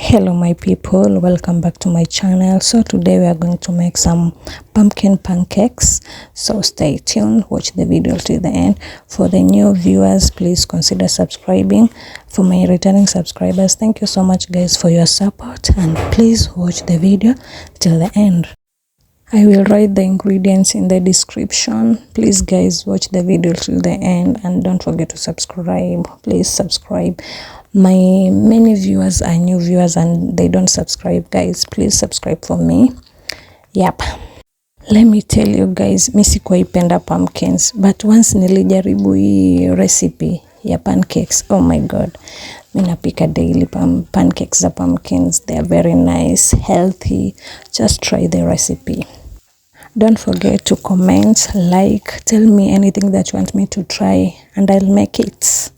Hello my people, welcome back to my channel. So today we are going to make some pumpkin pancakes, so stay tuned, watch the video till the end. For the new viewers, please consider subscribing. For my returning subscribers, thank you so much guys for your support, and please watch the video till the end. I will write the ingredients in the description. Please guys, watch the video till the end and don't forget to subscribe. Please subscribe. My many viewers are new viewers and they don't subscribe. Guys, please subscribe for me. Yep. Let me tell you guys, mi sikuwaipenda pumpkins, but once nilijaribu hii recipe ya pancakes, oh my god, mi napika daily pancakes za pumpkins. They are very nice, healthy. Just try the recipe. Don't forget to comment, like, tell me anything that you want me to try and I'll make it.